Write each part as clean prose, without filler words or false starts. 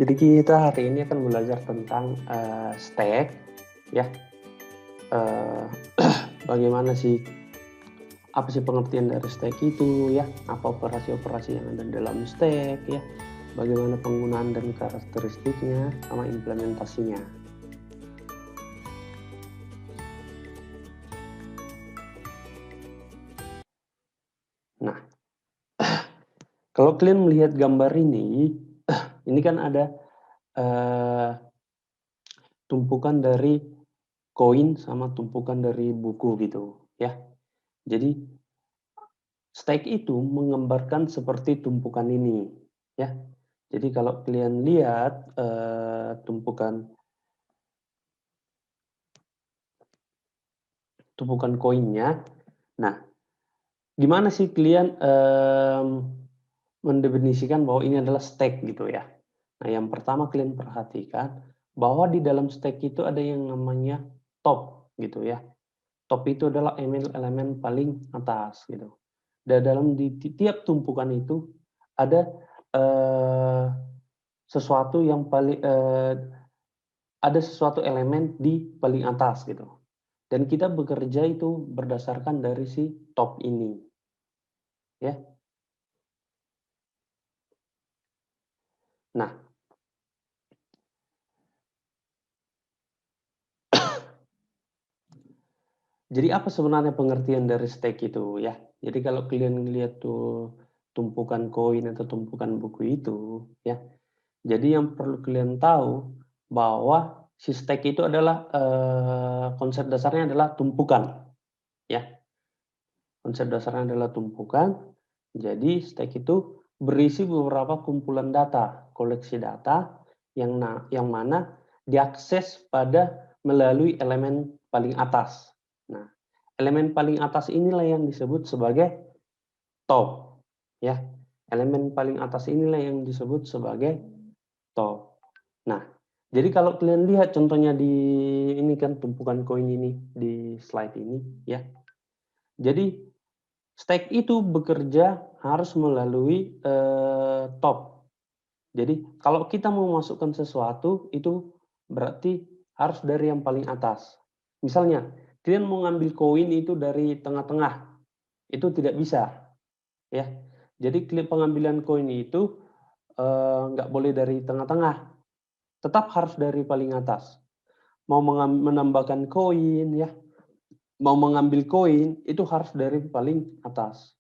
Jadi kita hari ini akan belajar tentang stack, ya. Bagaimana sih, apa sih pengertian dari stack itu, ya? Apa operasi-operasi yang ada dalam stack, ya? Bagaimana penggunaan dan karakteristiknya, sama implementasinya. Nah, kalau kalian melihat gambar ini kan ada tumpukan dari koin sama tumpukan dari buku gitu, ya. Jadi stack itu menggambarkan seperti tumpukan ini, ya. Jadi kalau kalian lihat tumpukan koinnya, nah gimana sih kalian mendefinisikan bahwa ini adalah stack gitu ya? Nah yang pertama kalian perhatikan bahwa di dalam stack itu ada yang namanya top gitu ya. Top itu adalah elemen paling atas gitu. Dan dalam di tiap tumpukan itu ada sesuatu yang paling ada sesuatu elemen di paling atas gitu. Dan kita bekerja itu berdasarkan dari si top ini, ya. Nah, jadi apa sebenarnya pengertian dari stack itu ya? Jadi kalau kalian lihat tuh tumpukan koin atau tumpukan buku itu, ya. Jadi yang perlu kalian tahu bahwa si stack itu adalah konsep dasarnya adalah tumpukan, ya. Konsep dasarnya adalah tumpukan. Jadi stack itu berisi beberapa kumpulan data, koleksi data yang mana diakses pada melalui elemen paling atas. Nah, elemen paling atas inilah yang disebut sebagai top, ya. Elemen paling atas inilah yang disebut sebagai top. Nah, jadi kalau kalian lihat contohnya di ini kan tumpukan koin ini di slide ini, ya. Jadi stack itu bekerja harus melalui top. Jadi kalau kita mau masukkan sesuatu itu berarti harus dari yang paling atas. Misalnya, kalian mau ngambil koin itu dari tengah-tengah, itu tidak bisa, ya. Jadi pengambilan koin itu nggak boleh dari tengah-tengah, tetap harus dari paling atas. Mau menambahkan koin, ya, mau mengambil koin itu harus dari paling atas.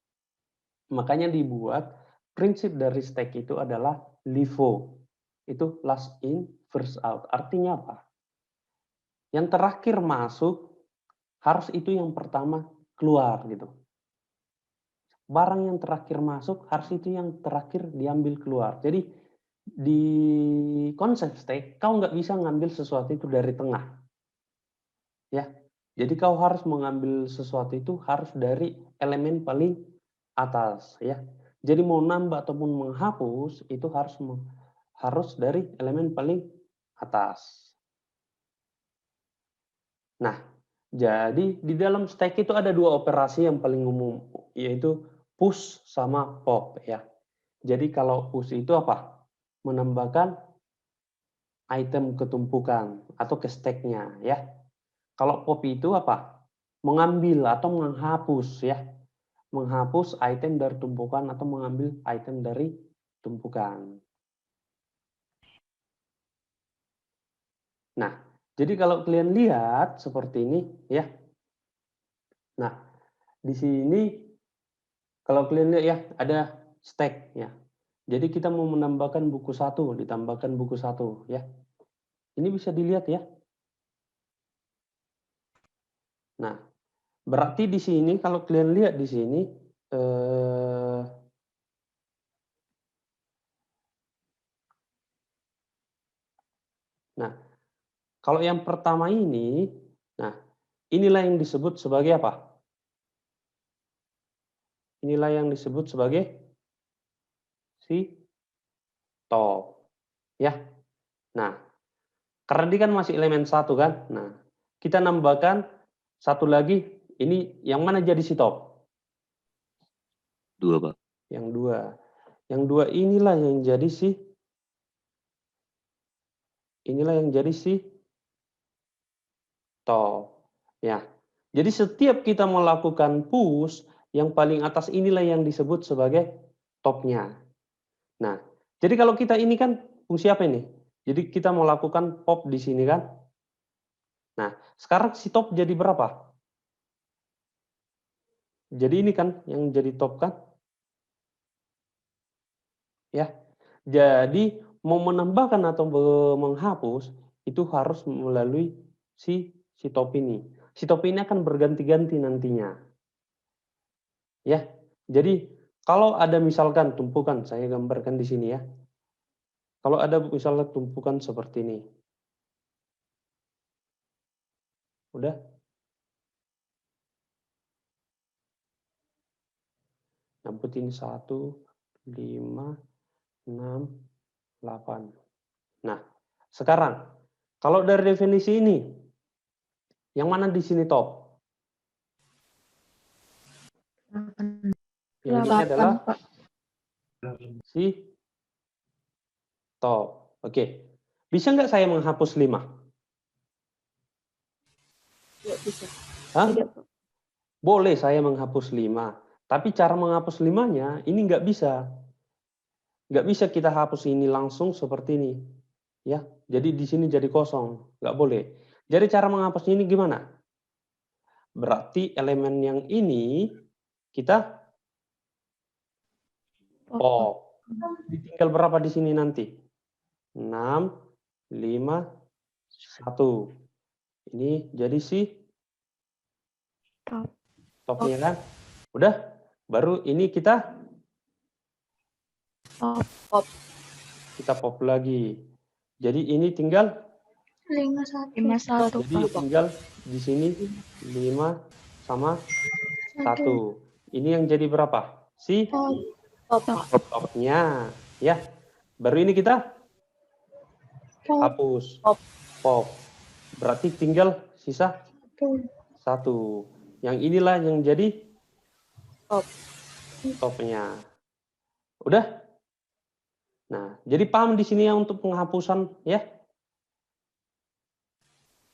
Makanya dibuat prinsip dari stack itu adalah LIFO. Itu last in, first out. Artinya apa? Yang terakhir masuk harus itu yang pertama keluar gitu. Barang yang terakhir masuk harus itu yang terakhir diambil keluar. Jadi di konsep stack kau nggak bisa ngambil sesuatu itu dari tengah, ya. Jadi kau harus mengambil sesuatu itu harus dari elemen paling atas, ya. Jadi mau nambah ataupun menghapus itu harus dari elemen paling atas. Nah, jadi di dalam stack itu ada dua operasi yang paling umum, yaitu push sama pop, ya. Jadi kalau push itu apa? Menambahkan item ke tumpukan atau ke stack-nya, ya. Kalau pop itu apa? Mengambil atau menghapus, ya. Menghapus item dari tumpukan atau mengambil item dari tumpukan. Nah, jadi kalau kalian lihat seperti ini, ya. Nah, di sini kalau kalian lihat ya ada stack, ya. Jadi kita mau menambahkan buku satu, ditambahkan buku satu, ya. Ini bisa dilihat ya. Nah, berarti di sini kalau kalian lihat di sini nah, kalau yang pertama ini, nah, inilah yang disebut sebagai apa? Inilah yang disebut sebagai si top, ya. Nah, karena dia kan masih elemen satu kan. Nah, kita nambahkan satu lagi, ini yang mana jadi si top? Dua, Pak. Yang dua. Yang dua inilah yang jadi si Inilah yang jadi si top. Ya. Jadi setiap kita melakukan push, yang paling atas inilah yang disebut sebagai topnya. Nah, jadi kalau kita ini kan fungsi apa ini? Jadi kita mau lakukan pop di sini kan? Nah, sekarang si top jadi berapa? Jadi ini kan yang jadi top kan? Ya. Jadi mau menambahkan atau menghapus itu harus melalui si top ini. Si top ini akan berganti-ganti nantinya. Ya. Jadi kalau ada misalkan tumpukan, saya gambarkan di sini ya. Kalau ada misalnya tumpukan seperti ini. Udah? Nyebut ini 1, 5, 6, 8. Nah, sekarang kalau dari definisi ini, yang mana di sini top? Yang ini adalah si top. Oke. Bisa nggak saya menghapus 5? Tidak bisa. Hah? Tidak. Boleh saya menghapus 5. Tapi cara menghapus 5-nya ini nggak bisa. Nggak bisa kita hapus ini langsung seperti ini. Ya, jadi di sini jadi kosong. Nggak boleh. Jadi cara menghapusnya ini gimana? Berarti elemen yang ini kita pop. Tinggal berapa di sini nanti? 6, 5, 1. Ini jadi si topnya kan? Udah? Baru ini kita Pop. kita pop lagi. Jadi ini tinggal 51. jadi tinggal di sini 5 sama 1. Ini yang jadi berapa? Si topnya. Ya. Baru ini kita hapus. Pop. Berarti tinggal sisa 1. Yang inilah yang jadi topnya. Udah? Nah, jadi paham di sini ya untuk penghapusan ya?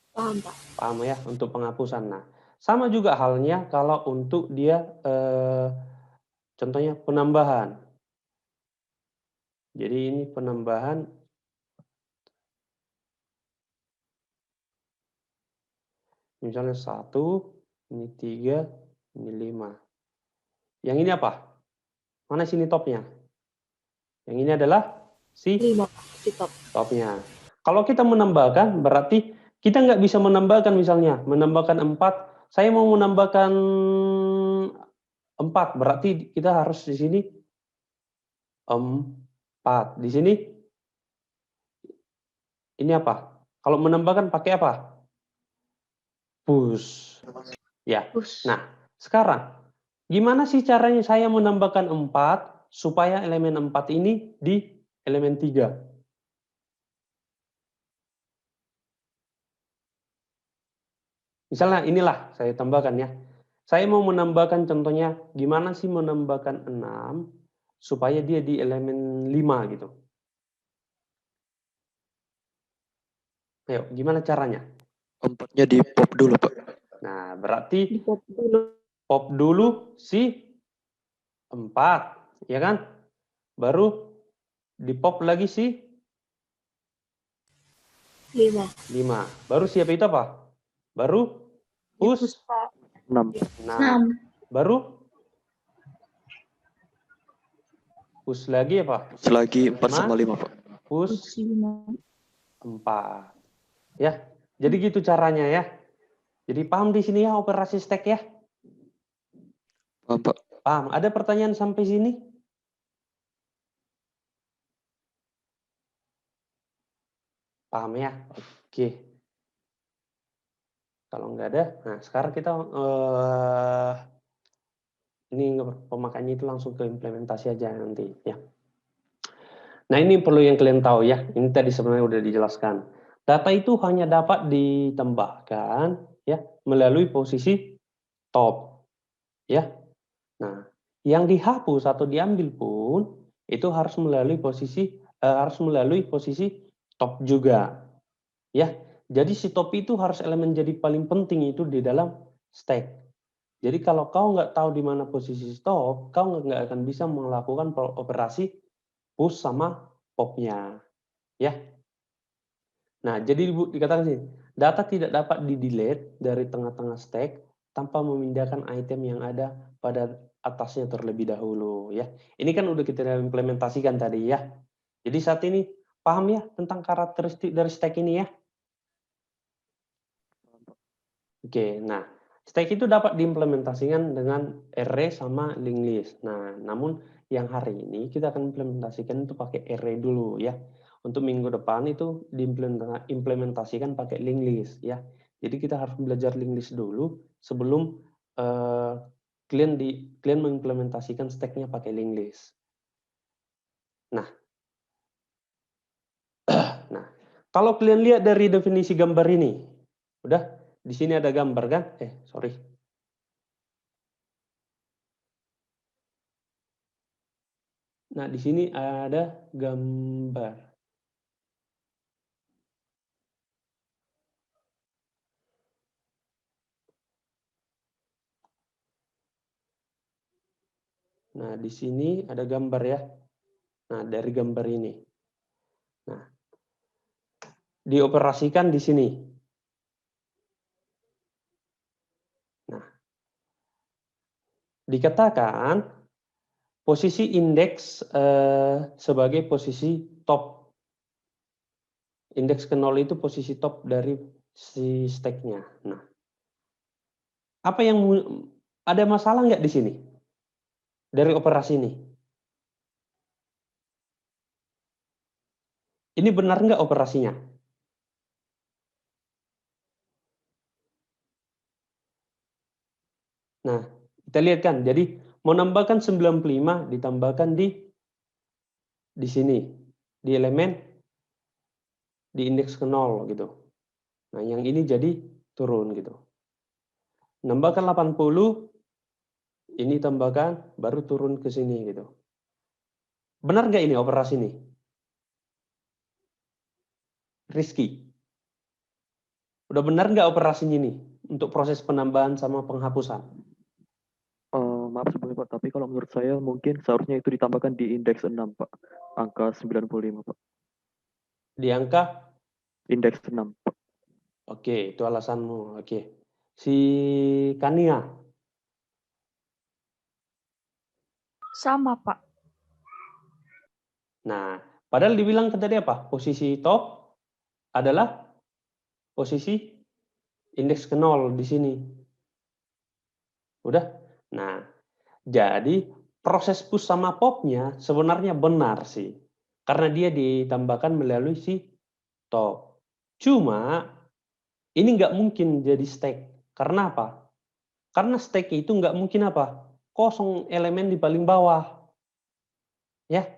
Paham, Pak. Paham ya untuk penghapusan. Nah, sama juga halnya kalau untuk dia contohnya penambahan. Jadi ini penambahan misalnya 1, ini 3, ini 5. Yang ini apa? Mana sini topnya? Yang ini adalah si 5. Si top. topnya. Kalau kita menambahkan berarti kita nggak bisa menambahkan misalnya menambahkan 4. Saya mau menambahkan 4, berarti kita harus di sini 4. Di sini ini apa? Kalau menambahkan pakai apa? Push. Ya. Nah, sekarang gimana sih caranya saya menambahkan 4 supaya elemen 4 ini di elemen 3? Misalnya inilah saya tambahkan ya. Saya mau menambahkan contohnya gimana sih menambahkan 6 supaya dia di elemen 5 gitu. Ayo, gimana caranya? 4-nya di pop dulu, Pak. Nah, berarti Di pop dulu. pop dulu si 4, ya kan? Baru di pop lagi si 5. 5. Baru siapa itu apa? Baru push 6. 6. Baru push lagi apa? Selagi 4 sama 5, Pak. Push 4. Ya, jadi gitu caranya ya. Jadi paham di sini ya operasi stack ya? Paham, Pak. Paham. Ada pertanyaan sampai sini? Paham ya? Oke. Kalau nggak ada, nah sekarang kita ini pemakaiannya itu langsung ke implementasi aja nanti ya. Nah ini perlu yang kalian tahu ya. Ini tadi sebenarnya udah dijelaskan. Data itu hanya dapat ditambahkan ya melalui posisi top ya. Nah yang dihapus atau diambil pun itu harus melalui posisi top juga Ya, jadi si top itu harus elemen jadi paling penting itu di dalam stack. Jadi kalau kau nggak tahu di mana posisi top, kau nggak akan bisa melakukan operasi push sama popnya. Ya. Nah, jadi dikatakan sini, data tidak dapat di-delete dari tengah-tengah stack tanpa memindahkan item yang ada pada atasnya terlebih dahulu. Ya, ini kan udah kita implementasikan tadi ya. Jadi saat ini paham ya tentang karakteristik dari stack ini ya? Oke, nah stack itu dapat diimplementasikan dengan array sama linked list. Nah, namun yang hari ini kita akan implementasikan itu pakai array dulu ya. Untuk minggu depan itu diimplementasikan pakai linked list ya. Jadi kita harus belajar linked list dulu sebelum kalian mengimplementasikan stacknya pakai linked list. Nah, kalau kalian lihat dari definisi gambar ini, udah di sini ada gambar kan? Sorry. Nah, di sini ada gambar. Nah, di sini ada gambar ya. Nah, dari gambar ini. Nah, dioperasikan di sini. Nah, dikatakan posisi indeks sebagai posisi top. Indeks ke 0 itu posisi top dari si stack-nya. Nah, apa yang ada masalah nggak di sini? Dari operasi ini? Ini benar nggak operasinya? Nah, kita lihat kan. Jadi, menambahkan 95 ditambahkan di sini. Di elemen, di indeks ke 0 gitu. Nah, yang ini jadi turun gitu. Nambahkan 80, ini tambahkan, baru turun ke sini gitu. Benar nggak ini operasi ini? Rizky? Udah benar nggak operasinya ini? Untuk proses penambahan sama penghapusan? Maaf sebelumnya Pak, tapi kalau menurut saya mungkin seharusnya itu ditambahkan di indeks 6 Pak. Angka 95 Pak. Di angka? Indeks 6 Pak. Oke, itu alasanmu. Oke. Si Kania? Sama, Pak. Nah, padahal dibilang tadi apa? Posisi top adalah posisi indeks ke 0 di sini. Udah? Nah, jadi proses push sama popnya sebenarnya benar sih. Karena dia ditambahkan melalui si top. Cuma ini nggak mungkin jadi stack. Karena apa? Karena stack itu nggak mungkin apa? Kosong elemen di paling bawah. Ya,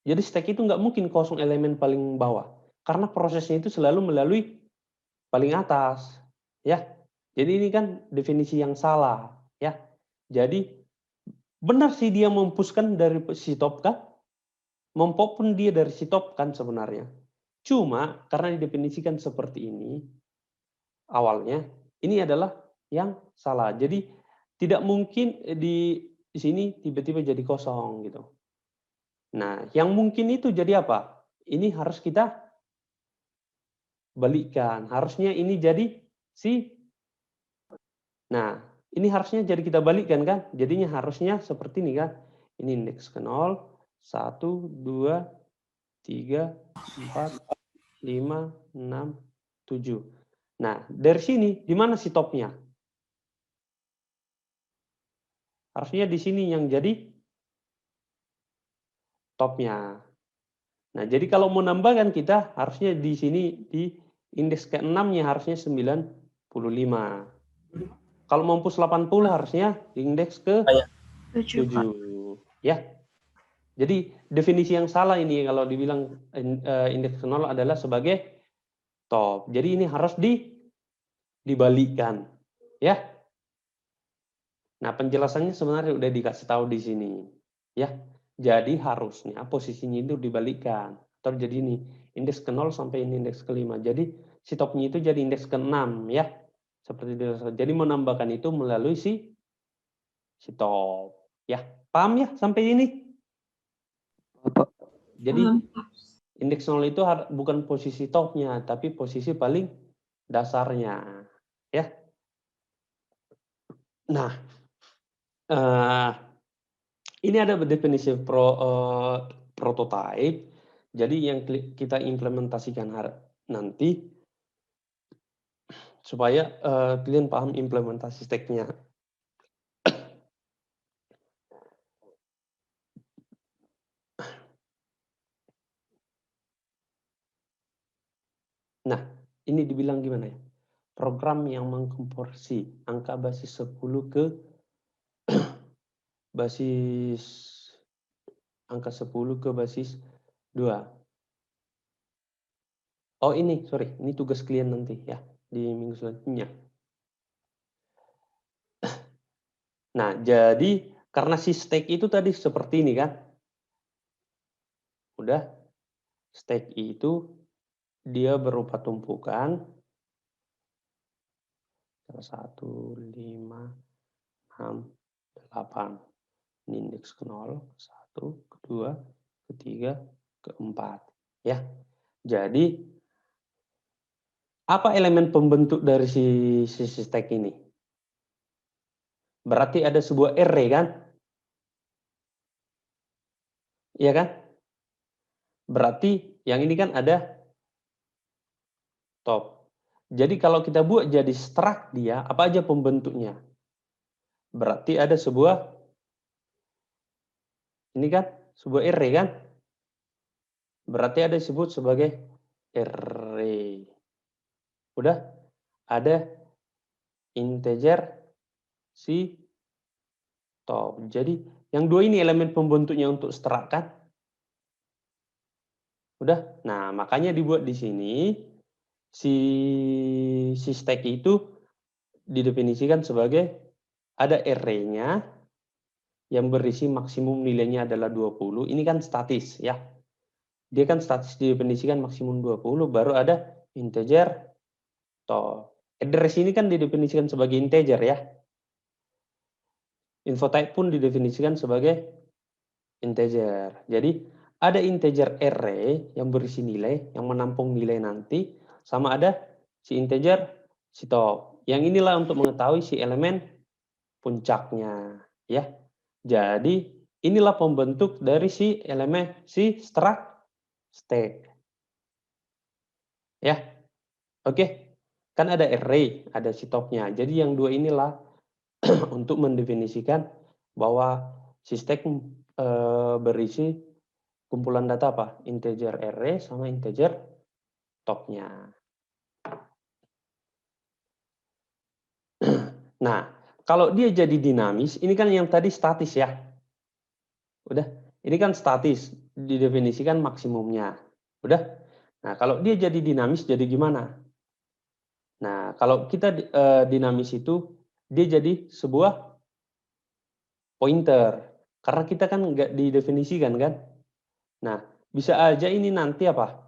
jadi stack itu nggak mungkin kosong elemen paling bawah. Karena prosesnya itu selalu melalui paling atas. Ya, jadi ini kan definisi yang salah. Ya, jadi benar sih dia mempushkan dari si top kan? Mempop pun dia dari si top kan sebenarnya. Cuma karena didefinisikan seperti ini, awalnya, ini adalah yang salah. Jadi tidak mungkin di sini tiba-tiba jadi kosong gitu. Nah, yang mungkin itu jadi apa? Ini harus kita balikkan. Harusnya ini jadi si. Nah, ini harusnya jadi kita balikkan kan? Jadinya harusnya seperti ini kan? Ini indeks ke 0, 1, 2, 3, 4, 5, 6, 7. Nah, dari sini, di mana si topnya? Harusnya di sini yang jadi topnya. Nah, jadi kalau mau nambahkan kita, harusnya di sini, di indeks ke-6-nya harusnya 95. Kalau mampus 80, harusnya indeks ke 7. Ya. Jadi, definisi yang salah ini kalau dibilang indeks ke 0 adalah sebagai top. Jadi, ini harus dibalikkan. Ya. Nah, penjelasannya sebenarnya udah dikasih tahu di sini. Ya. Jadi, harusnya posisinya itu dibalikkan. Atau jadi ini, indeks ke 0 sampai ini indeks ke 5. Jadi, si topnya itu jadi indeks ke-6 ya. Seperti itu. Jadi menambahkan itu melalui si top ya. Paham ya sampai ini? Pak. Jadi indeks 0 itu bukan posisi topnya, tapi posisi paling dasarnya ya. Nah, ini ada definisi prototype. Jadi yang kita implementasikan nanti supaya kalian paham implementasi stack-nya. Nah, ini dibilang gimana ya? Program yang mengkonversi angka basis 10 ke basis angka 10 ke basis 2. Oh ini, sorry, ini tugas kalian nanti ya di minggu selanjutnya. Nah, jadi karena si stack itu tadi seperti ini kan. Udah, stack itu dia berupa tumpukan 1, 5, 6, 8. Ini indeks ke-0, 1, ke-2, ke-3, ke-4. Ya. Jadi, apa elemen pembentuk dari si stack ini? Berarti ada sebuah array kan? Iya kan? Berarti yang ini kan ada top. Jadi kalau kita buat jadi struct dia, apa aja pembentuknya? Berarti ada sebuah, ini kan, sebuah array kan? Berarti ada disebut sebagai array. Udah? Ada integer si top. Jadi yang dua ini elemen pembentuknya untuk struct kan? Udah? Nah, makanya dibuat di sini si stack itu didefinisikan sebagai ada array-nya yang berisi maksimum nilainya adalah 20. Ini kan statis ya. Dia kan statis didefinisikan maksimum 20, baru ada integer top. Address ini kan didefinisikan sebagai integer ya. Info type pun didefinisikan sebagai integer. Jadi ada integer array yang berisi nilai, yang menampung nilai nanti, sama ada si integer si top. Yang inilah untuk mengetahui si elemen puncaknya, ya. Jadi inilah pembentuk dari si elemen si struct stack. Ya. Oke. Kan ada array, ada si topnya. Jadi yang dua inilah untuk mendefinisikan bahwa si stack berisi kumpulan data apa? Integer array sama integer topnya. Nah, kalau dia jadi dinamis, ini kan yang tadi statis ya. Udah, ini kan statis, didefinisikan maksimumnya. Udah. Nah, kalau dia jadi dinamis jadi gimana? Nah, kalau kita dinamis itu dia jadi sebuah pointer. Karena kita kan nggak didefinisikan kan? Nah, bisa aja ini nanti apa?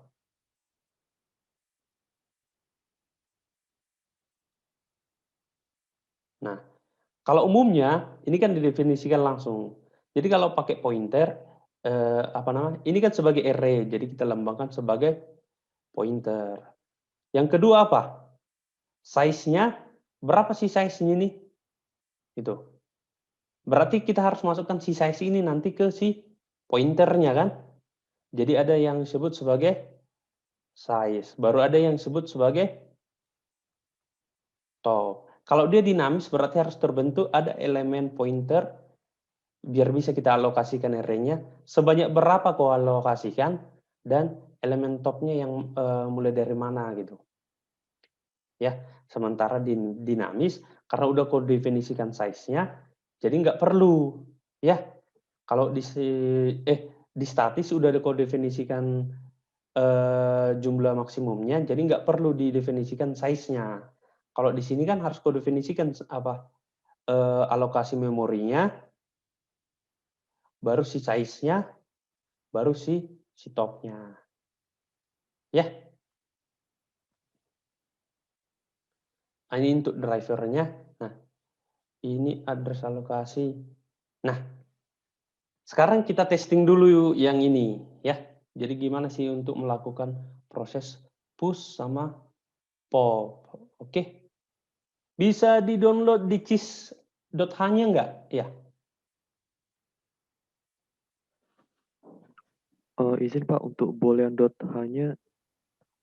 Nah, kalau umumnya ini kan didefinisikan langsung. Jadi kalau pakai pointer, apa namanya? Ini kan sebagai array, jadi kita lambangkan sebagai pointer. Yang kedua apa? Size-nya, berapa sih size-nya ini? Itu. Berarti kita harus masukkan si size ini nanti ke si pointernya kan? Jadi ada yang disebut sebagai size, baru ada yang disebut sebagai top. Kalau dia dinamis berarti harus terbentuk ada elemen pointer biar bisa kita alokasikan array-nya. Sebanyak berapa kau alokasikan dan elemen topnya yang mulai dari mana gitu. Ya, sementara dinamis karena udah kau definisikan size-nya, jadi nggak perlu ya. Kalau di statis udah kau definisikan jumlah maksimumnya, jadi nggak perlu didefinisikan size-nya. Kalau di sini kan harus kau definisikan apa alokasi memorinya, baru si size-nya, baru si top-nya. Ya. Ini untuk drivernya. Nah, ini address alokasi. Nah, sekarang kita testing dulu yang ini ya. Jadi gimana sih untuk melakukan proses push sama pop. Oke. Bisa di-download di cis.h-nya enggak? Ya. Izin Pak, untuk boolean.h-nya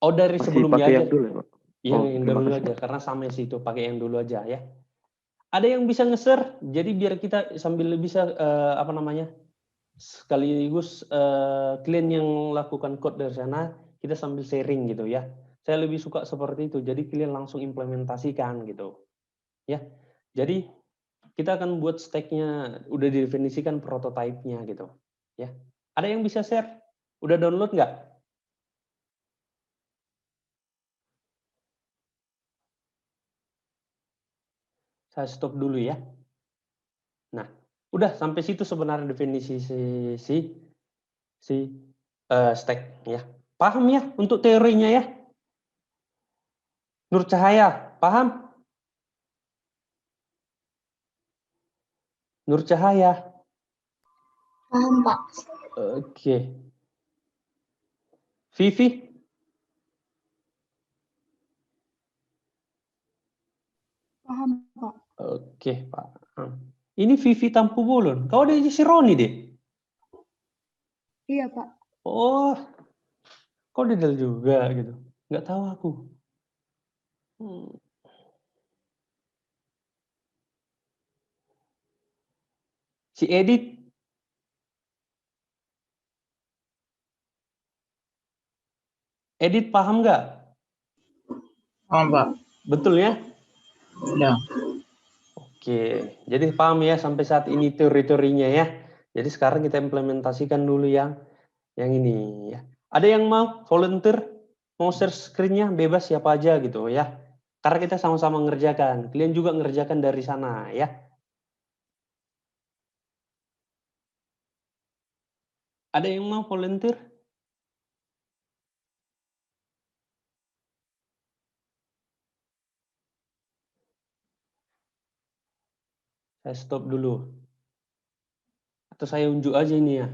Oh, dari masih sebelumnya pakai aja. yang dulu ya Pak? Yang Terima dulu kasih aja Pak. karena sama sih itu, pakai yang dulu aja ya. Ada yang bisa nge-share, jadi biar kita sambil bisa apa namanya? Sekaligus klien yang lakukan code dari sana, kita sambil sharing gitu ya. Saya lebih suka seperti itu, jadi klien langsung implementasikan gitu. Ya. Jadi kita akan buat stack-nya, udah didefinisikan prototipe-nya gitu. Ya. Ada yang bisa share? Udah download nggak? Saya stop dulu ya. Nah, udah sampai situ sebenarnya definisi si stack ya. Paham ya untuk teorinya ya? Nur Cahaya, paham? Nur Cahaya. Paham, Pak. Oke. Vivi? Paham, Pak. Oke, Pak. Ini Vivi Tampu Bolon. Kau ada si Roni deh? Iya, Pak. Oh, kau dedel juga gitu. Nggak tahu aku. Si Edit? Edit paham nggak? Paham, Pak. Betul ya? Ya. Oke, jadi paham ya sampai saat ini teori-teorinya ya. Jadi sekarang kita implementasikan dulu yang ini ya. Ada yang mau volunteer, mau share screen-nya bebas siapa aja gitu ya. Karena kita sama-sama ngerjakan. Kalian juga ngerjakan dari sana ya. Ada yang mau volunteer? Saya stop dulu. Atau saya unjuk aja ini ya.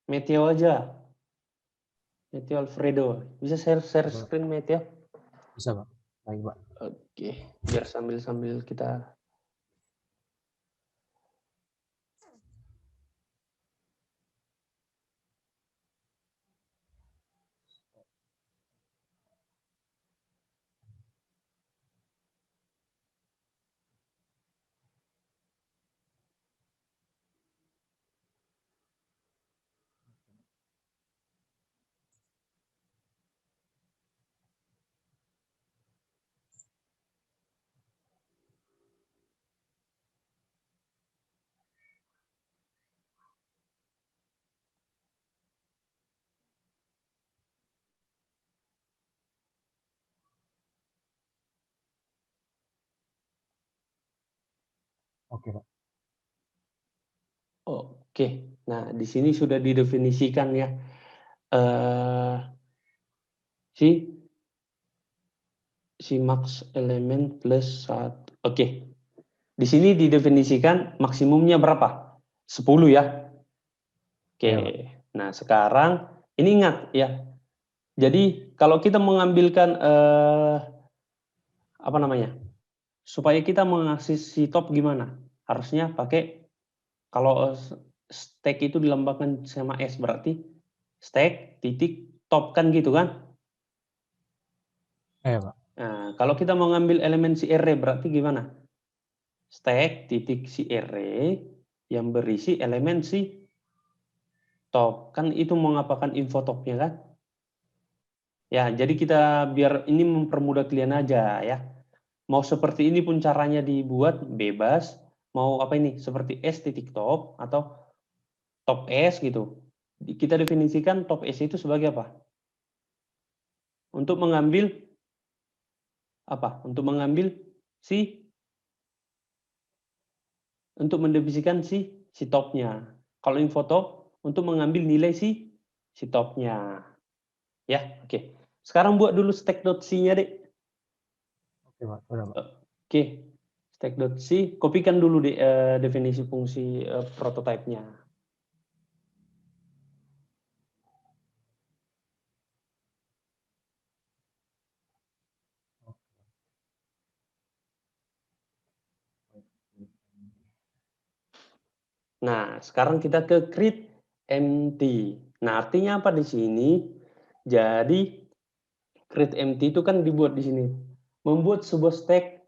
Meteo aja. Meteo Alfredo. Bisa share screen Meteo? Bisa, Pak. Baik, Pak. Oke, biar sambil kita. Oke, Pak. Oke, nah di sini sudah didefinisikan ya si max elemen plus 1. Oke, di sini didefinisikan maksimumnya berapa? 10 ya. Oke, Ya, Pak. nah sekarang ini ingat ya. Jadi kalau kita mengambilkan apa namanya? Supaya kita mengakses si top gimana? Harusnya pakai kalau stack itu dilambangkan sama S berarti stack titik top kan gitu kan? Ya, Pak. Nah, kalau kita mau ngambil elemen si array berarti gimana? Stack titik si array yang berisi elemen si top. Kan itu mengapakan info topnya kan? Ya, jadi kita biar ini mempermudah kalian aja ya. Mau seperti ini pun caranya dibuat bebas. Mau apa ini? Seperti S titik top atau top S gitu. Kita definisikan top S itu sebagai apa? Untuk mengambil apa? Untuk mengambil untuk mendefinisikan si topnya. Kalau info top untuk mengambil nilai si topnya. Ya, oke. Sekarang buat dulu stack.c-nya, Dek. Oke, Pak. Udah, Pak. Oke. Stack.c, kopikan dulu definisi fungsi prototype-nya. Nah, sekarang kita ke create empty. Nah, artinya apa di sini? Jadi create empty itu kan dibuat di sini. Membuat sebuah stack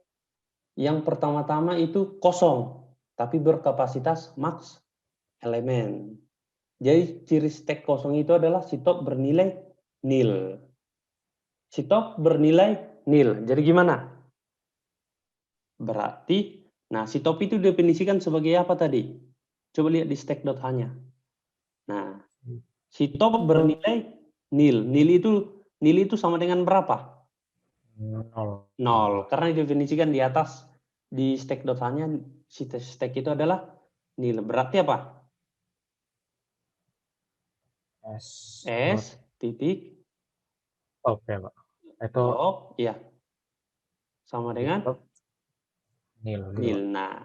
yang pertama-tama itu kosong, tapi berkapasitas max elemen. Jadi ciri stack kosong itu adalah si top bernilai nil. Si top bernilai nil. Jadi gimana? Berarti, nah si top itu definisikan sebagai apa tadi? Coba lihat di stack.h-nya. Nah, si top bernilai nil. Nil itu sama dengan berapa? 0. 0. Karena didefinisikan di atas di stack.h-nya si stack itu adalah nil. Berarti apa? S titik Top ya, Pak. Itu top, ya, sama dengan top nil gitu, nil. Pak. Nah,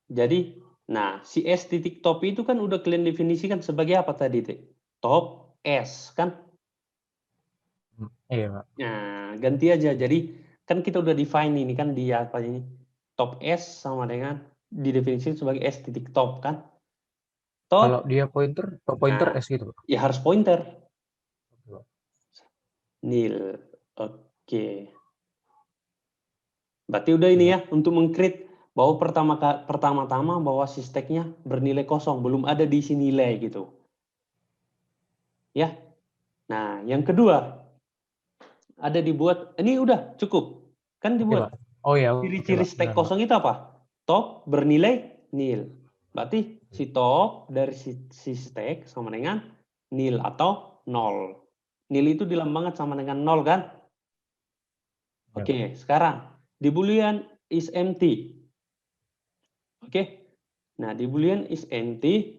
jadi, nah si S titik top itu kan udah kalian definisikan sebagai apa tadi, Teh? Top S, kan? Iya, Pak. Nah, ganti aja. Jadi, kan kita udah define ini kan di apa ini? Top S sama dengan didefinisikan sebagai S titik top, kan? Kalau Top, dia pointer, top pointer nah, S gitu, Pak. ya harus pointer. Oke, Pak. Nil. Oke. Berarti udah ini ya, untuk meng-create bahwa pertama-tama bahwa si stack-nya bernilai kosong, belum ada diisi nilai gitu. Ya. Nah, yang kedua, ada dibuat, ini udah cukup. Kan Oke, dibuat. Pak. Oh ya, oke, Ciri-ciri Pak. stack Benar, Pak. kosong itu apa? Top bernilai nil. Berarti si top dari si stack sama dengan nil atau 0. Nil itu dilambangkan sama dengan 0 kan? Ya, Pak. Oke, sekarang di boolean is empty. Oke. Nah, di boolean is empty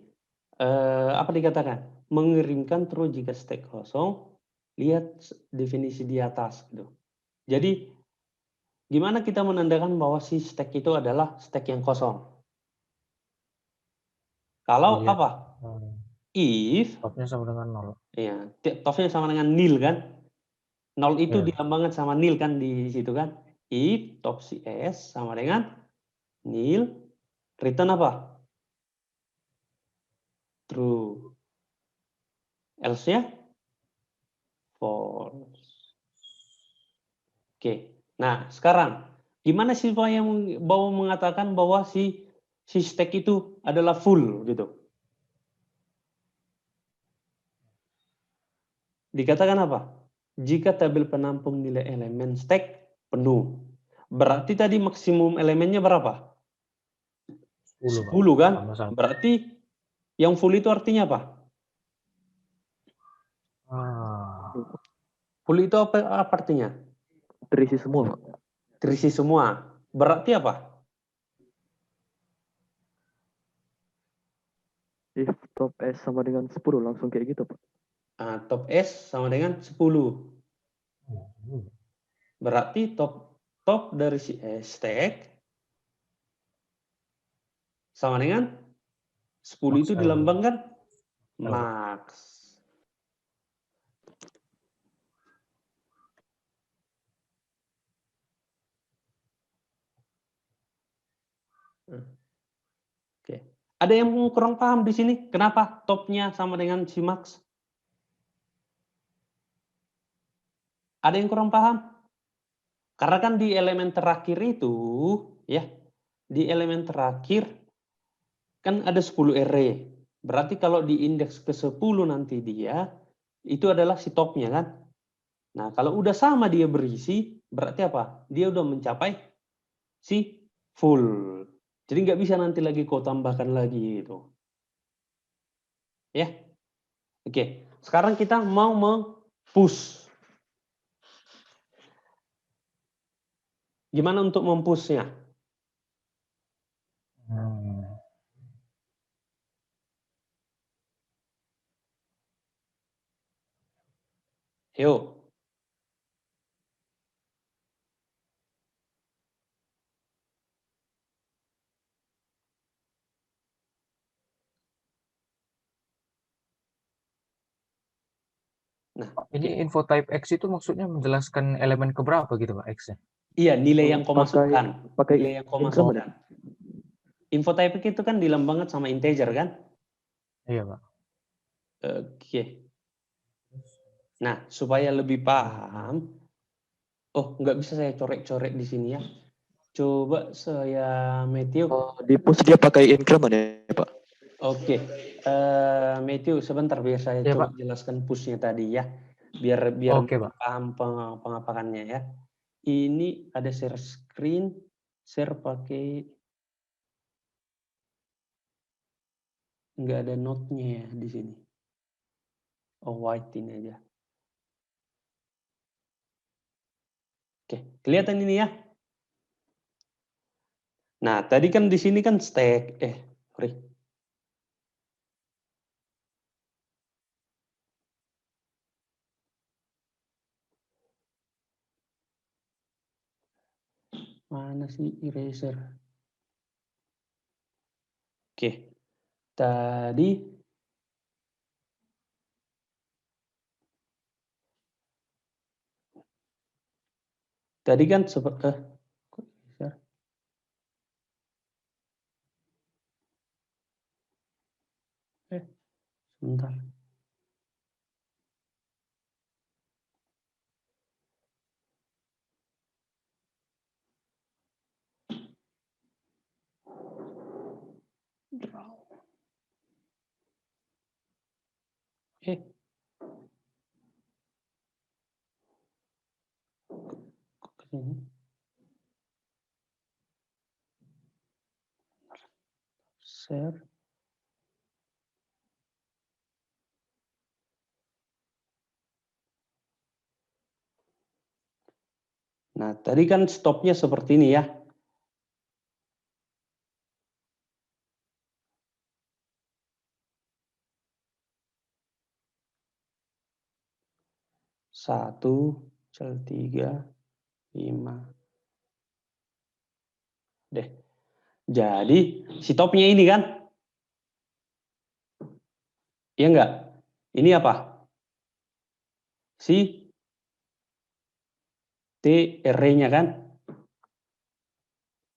apa dikatakan? Mengirimkan true jika stack kosong. Lihat definisi di atas gitu. Jadi gimana kita menandakan bahwa si stack itu adalah stack yang kosong? Kalau Lihat apa? If, topnya sama dengan 0. ya, topnya sama dengan nil kan? 0 itu Iya. dilambangkan sama nil kan di situ kan? If top CS sama dengan nil, return apa? True. Else-nya false. Oke. Nah, sekarang gimana sih Pak yang mau mengatakan bahwa si stack itu adalah full gitu? Dikatakan apa? Jika tabel penampung nilai elemen stack penuh. Berarti tadi maksimum elemennya berapa? 10, Pak. 10 kan? Sama-sama. Berarti yang full itu artinya apa? Full itu apa artinya? Terisi semua, Pak. Terisi semua. Berarti apa? If top S sama dengan 10 langsung kayak gitu, Pak. Top S sama dengan 10. Berarti top dari si stack sama dengan 10 itu Max L. dilambangkan L. max. Oke. Ada yang kurang paham di sini? Kenapa topnya sama dengan si max? Ada yang kurang paham? Karena kan di elemen terakhir itu, ya, di elemen terakhir kan ada 10 array. Berarti kalau di indeks ke-10 nanti dia, itu adalah si topnya kan? Nah, kalau udah sama dia berisi, berarti apa? Dia udah mencapai si full. Jadi nggak bisa nanti lagi kau tambahkan lagi itu. Ya. Oke. Sekarang kita mau push. Gimana untuk mempushnya? Yuk. Nah, Ini info type X itu maksudnya menjelaskan elemen keberapa gitu Pak X-nya? iya nilai yang kau Pakai masukkan. pakai Nilai yang kau increment masukkan. Info type itu kan dilambangkan sama integer kan? Iya Pak. Oke. Nah, supaya lebih paham, oh nggak bisa saya coret-coret di sini ya. Coba saya Matthew. Di push dia pakai increment ya Pak. Oke, Matthew sebentar biar saya Iya, coba Pak. jelaskan push-nya tadi ya, biar Oke, Pak. paham pengapakannya ya. Ini ada share screen, share pakai nggak ada note-nya ya di sini. Oh white ini aja. Oke, kelihatan ini ya. Nah tadi kan di sini kan stack, sorry. Mana sih eraser? Oke, tadi kan seperti kok bisa? Sebentar. Kok ke sini? Share. Nah, tadi kan stopnya seperti ini ya. Satu, cel 3, 5. Deh. Jadi, si topnya ini kan? Iya enggak? Ini apa? Si TR-nya kan?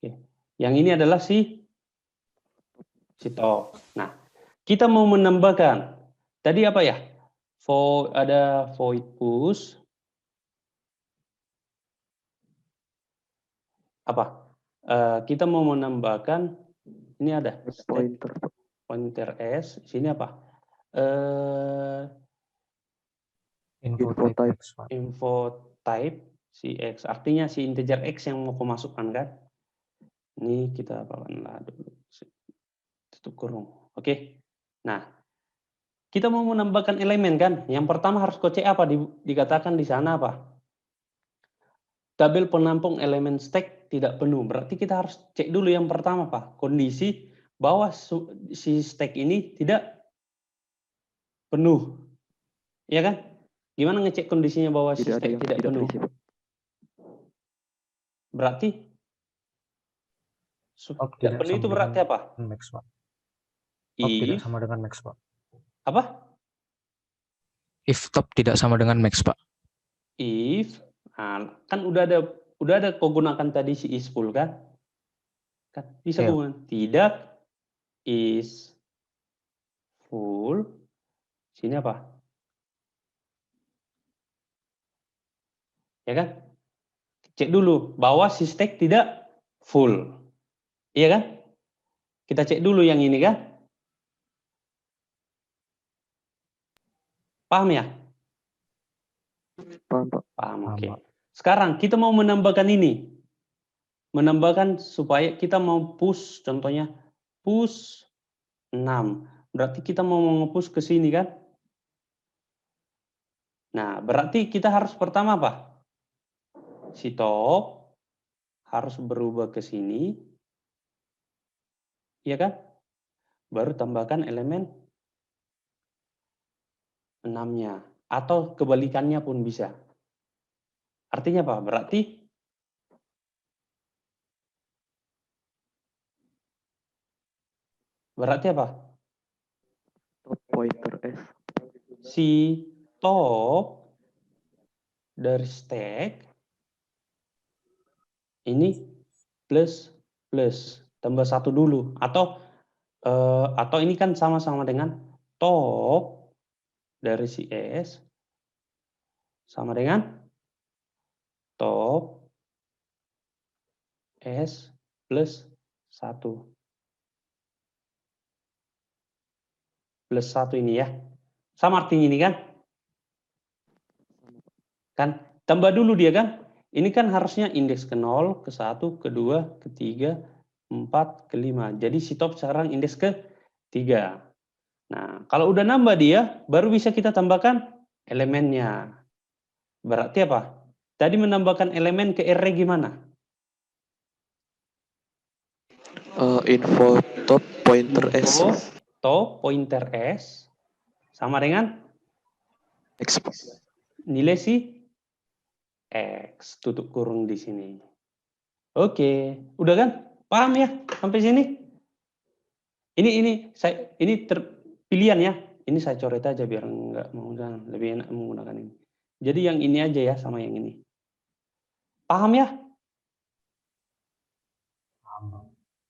Oke. Yang ini adalah si top. Nah, kita mau menambahkan. Tadi apa ya? Ada void push. Apa? Kita mau menambahkan, ini ada pointer S. Sini apa? Info Info type type. X, Pak. Info type si X. Artinya si integer X yang mau kau masukkan kan? Ini kita apakanlah dulu. Tutup kurung. Oke. Nah, kita mau menambahkan elemen kan? Yang pertama harus kau cek apa? Dikatakan di sana apa? Tabel penampung elemen stack tidak penuh. Berarti kita harus cek dulu yang pertama, Pak. Kondisi bahwa si stack ini tidak penuh. Iya kan? Gimana ngecek kondisinya bahwa si Tidak ada stack yang tidak tidak penuh? terisi Pak. Berarti Top tidak penuh sama itu berarti dengan apa? max, Pak. Top tidak If sama dengan max, Pak. apa? If top tidak sama dengan max, Pak. If kan udah ada kau gunakan tadi si is full kan? Kan bisa Iya. gunakan tidak is full. Sini apa? Ya kan? Cek dulu bahwa si stack tidak full. Iya kan? Kita cek dulu yang ini kan? Paham ya? Paham Pak. Paham, Paham, oke. Pak. Sekarang kita mau menambahkan ini. Menambahkan supaya kita mau push, contohnya push 6. Berarti kita mau nge-push ke sini kan? Nah, berarti kita harus pertama apa? Si top harus berubah ke sini. Iya kan? Baru tambahkan elemen 6-nya. atau kebalikannya pun bisa. Artinya apa? Berarti apa? Top pointer S. Si top dari stack ini plus tambah 1 dulu, atau ini kan sama-sama dengan top dari si S sama dengan top S plus 1 plus 1 ini ya. Sama artinya ini kan? Kan tambah dulu dia kan? Ini kan harusnya indeks ke 0, ke 1, ke 2, ke 3, 4, ke 5. Jadi si top sekarang indeks ke 3. Nah, kalau udah nambah dia, baru bisa kita tambahkan elemennya. Berarti apa? Tadi menambahkan elemen ke array gimana? Info top pointer S. Info top pointer S sama dengan X. nilai si X, tutup kurung di sini. Oke, udah kan? Paham ya sampai sini? Ini pilihan ya. Ini saya coret aja biar nggak menggunakan, lebih enak menggunakan ini. Jadi yang ini aja ya sama yang ini. Paham ya?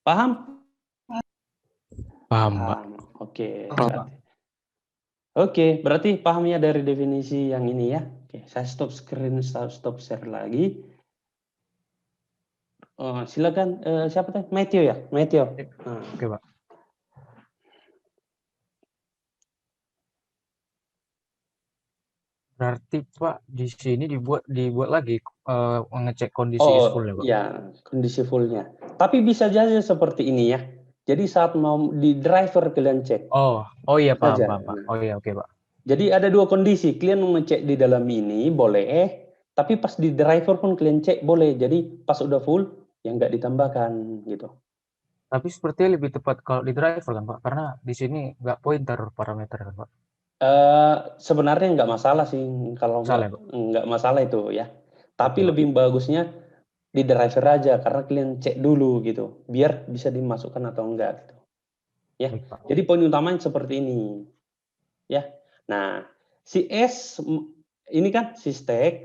Paham? Paham, Pak. Oke. Paham. Oke, berarti pahamnya dari definisi yang ini ya. Oke, saya stop screen, stop share lagi. Silakan, siapa tadi? Matthew ya? Matthew. Oke, Pak. Berarti Pak di sini dibuat lagi ngecek kondisi is full ya, Pak. Ya, kondisi fullnya. Tapi bisa saja seperti ini ya. Jadi saat mau di driver kalian cek. Oh iya, paham, Saja. Pak. Oh iya, oke, Pak. Jadi ada dua kondisi. Kalian mau ngecek di dalam ini boleh, tapi pas di driver pun kalian cek boleh. Jadi pas udah full, yang nggak ditambahkan gitu. Tapi sepertinya lebih tepat kalau di driver kan, Pak, karena di sini nggak pointer parameter kan, Pak. Sebenarnya nggak masalah sih kalau Salah, Pak. nggak masalah itu ya. Tapi Oke, Pak. lebih bagusnya di driver aja karena kalian cek dulu gitu, biar bisa dimasukkan atau enggak gitu. Ya. Baik, Pak. Jadi poin utamanya seperti ini. Ya. Nah, si S ini kan si stack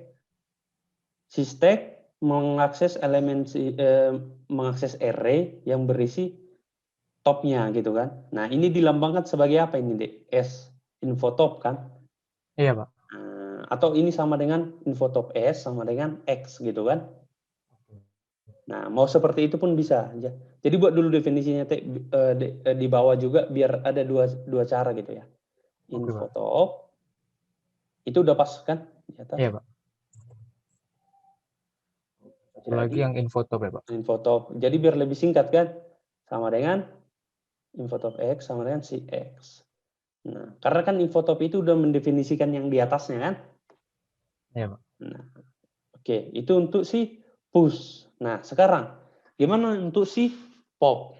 mengakses elemen mengakses array yang berisi topnya gitu kan. Nah, ini dilambangkan sebagai apa ini, Dek? S info top kan? Iya, Pak. Atau ini sama dengan info top S sama dengan X gitu kan. Nah, mau seperti itu pun bisa. Jadi buat dulu definisinya di bawah juga biar ada dua cara gitu ya. Info top itu udah pas kan di atas? Iya, Pak. Satu lagi yang info top ya, Pak. Info top. Jadi biar lebih singkat kan, sama dengan info top X sama dengan si X. Nah, karena kan info top itu udah mendefinisikan yang di atasnya kan? Iya, Pak. Nah, oke, itu untuk si push. Nah, sekarang gimana untuk si pop?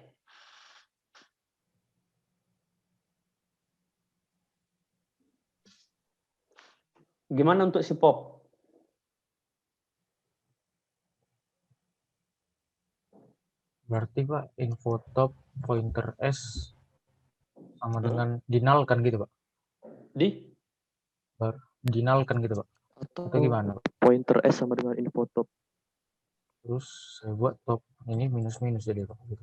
Gimana untuk si pop? Berarti Pak info top pointer S sama dengan dinalkan gitu, Pak. Dinalkan gitu, Pak. Atau gimana, Pak? Pointer S sama dengan info top. Terus saya buat top ini minus jadi, Pak, gitu.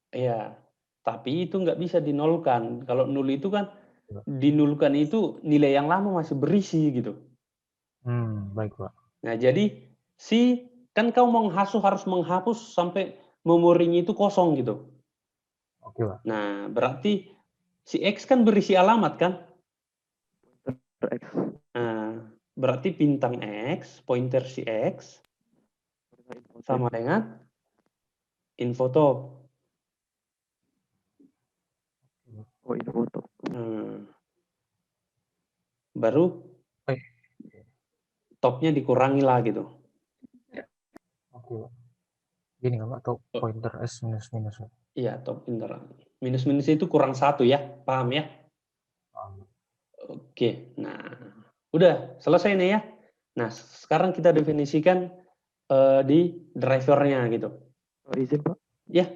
Iya, tapi itu nggak bisa dinolkan. Kalau nol itu kan dinulkan itu nilai yang lama masih berisi gitu. Baik, Pak. Nah, jadi kan kau harus menghapus sampai memorinya itu kosong gitu. Oke, Pak. Nah, berarti si X kan berisi alamat kan? X. Nah, berarti bintang X, pointer si X sama dengan info top. Oh, info top. Baru topnya dikurangi lah gitu. Oke, Pak. Gini kan, Pak, top pointer S minus. Iya, top pointer. Minus itu kurang 1 ya, paham ya? Paham. Oke, nah Udah, selesai nih ya. Nah, sekarang kita definisikan di drivernya gitu. Izin Pak, Ya.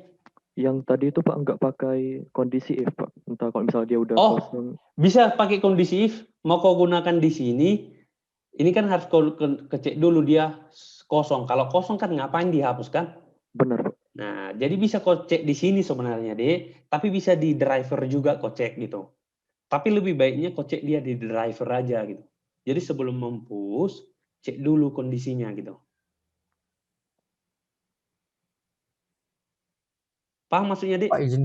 yang tadi itu Pak nggak pakai kondisi if Pak. Entah kalau misalnya dia udah Oh, kosong. bisa pakai kondisi if. Mau kau gunakan di sini, ini kan harus kau kecek dulu dia kosong. Kalau kosong kan ngapain dihapus kan? Benar Pak. Nah, jadi bisa kau cek di sini sebenarnya deh, tapi bisa di driver juga kau cek gitu. Tapi lebih baiknya kau cek dia di driver aja gitu. Jadi sebelum mempush, cek dulu kondisinya gitu. Paham maksudnya, Dik? Pak izin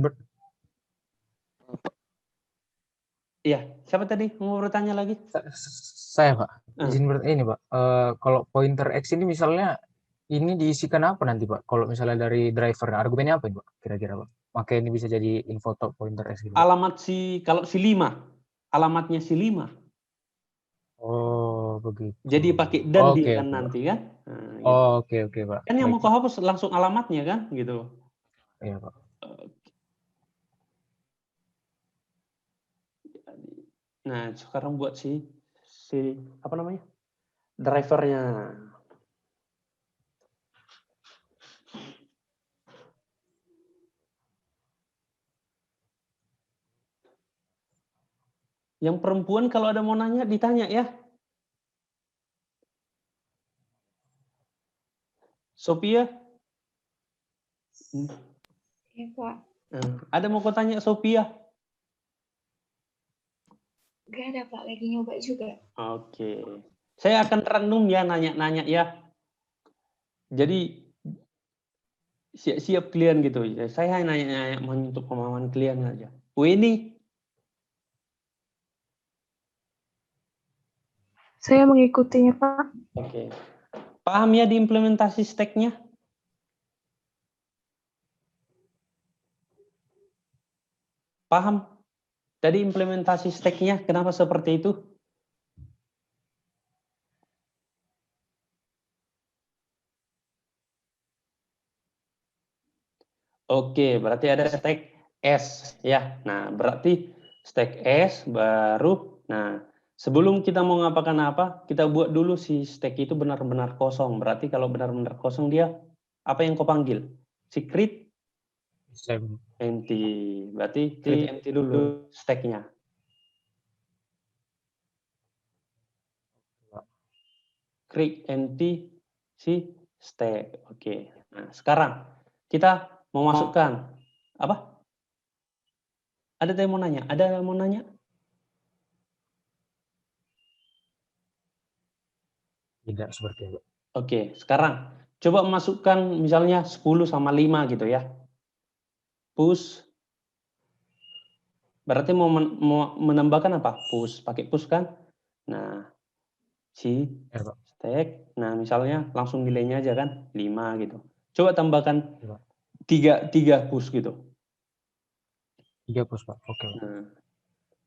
Iya, siapa tadi mau bertanya lagi? saya Pak, Ah. izin ini Pak. Kalau pointer X ini misalnya ini diisikan apa nanti Pak? Kalau misalnya dari driver, argumennya apa ini Pak? Kira-kira Pak? Maka ini bisa jadi info top pointer X gitu. Pak. Alamat kalau si 5, alamatnya si 5. Oh begitu. Jadi pakai dan Oke, dia kan oke, Pak. nanti kan. Nah, gitu. Oke Pak. Kan yang Baik, mau kau hapus langsung alamatnya kan, gitu. iya Pak. Nah, sekarang buat si apa namanya? Drivernya. Yang perempuan kalau ada mau nanya ditanya ya. Sophia? Iya, Pak. Ada mau kau tanya Sophia? Gak ada, Pak. Lagi nyoba juga. Oke. Saya akan random ya nanya-nanya ya. Jadi siap-siap kalian gitu. Saya hanya nanya untuk pemahaman kalian aja. Ini Saya mengikutinya, Pak. oke. Paham ya di implementasi stack-nya? Paham? Tadi implementasi stack-nya kenapa seperti itu? Oke, berarti ada stack S ya. Nah, berarti stack S baru. Nah, sebelum kita mau ngapakan apa, kita buat dulu si stack itu benar-benar kosong. Berarti kalau benar-benar kosong dia apa yang kau panggil? Secret empty. Berarti create empty dulu stack-nya. Create empty si stack. Oke. Nah, sekarang kita mau masukkan apa? Ada yang mau nanya? Ada yang mau nanya? Tidak seperti itu. Oke, sekarang coba masukkan misalnya 10 sama 5 gitu ya. Push. Berarti mau menambahkan apa? Push. Pakai push kan? Nah, si Ya, Pak. stack. Nah, misalnya langsung nilainya aja kan? 5 gitu. Coba tambahkan Ya, Pak. 3 push gitu. 3 push, Pak. Oke, Pak. Nah,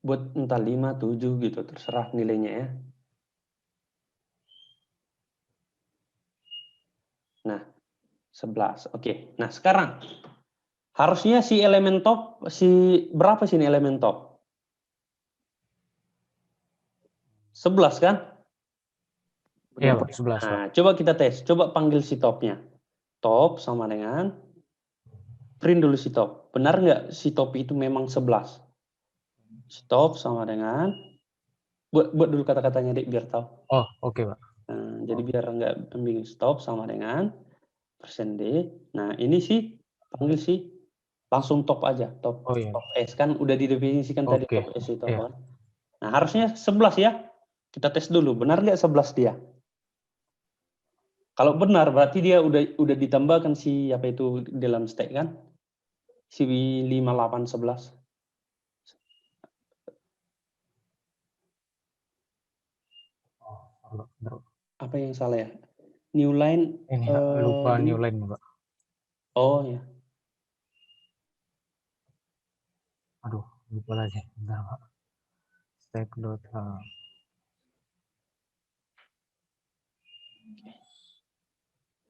buat entah 5, 7 gitu. Terserah nilainya ya. Nah, 11. Oke. Nah, sekarang harusnya si elemen top, berapa sih ini elemen top? 11 kan? Iya, Pak. 11, Pak. Nah, coba kita tes. Coba panggil si topnya. Top sama dengan print dulu si top. Benar nggak si top itu memang 11? Si top sama dengan buat dulu kata-katanya Dek biar tahu. Oh, oke, Pak. Nah, jadi biar nggak bingung. Stop sama dengan persen D. Nah, ini sih panggil si langsung top aja. Top, Oh, iya. top S kan udah didefinisikan tadi Oke. top S itu. Iya. Kan? Nah, harusnya 11 ya. Kita tes dulu. Benar nggak 11 dia? Kalau benar berarti dia udah ditambahkan si apa itu dalam stack kan? Si 5811. Oh, Apa yang salah ya? New line ini lupa new line, Pak. Oh ya. Aduh, lupa lagi. Bentar, Pak. Stack dot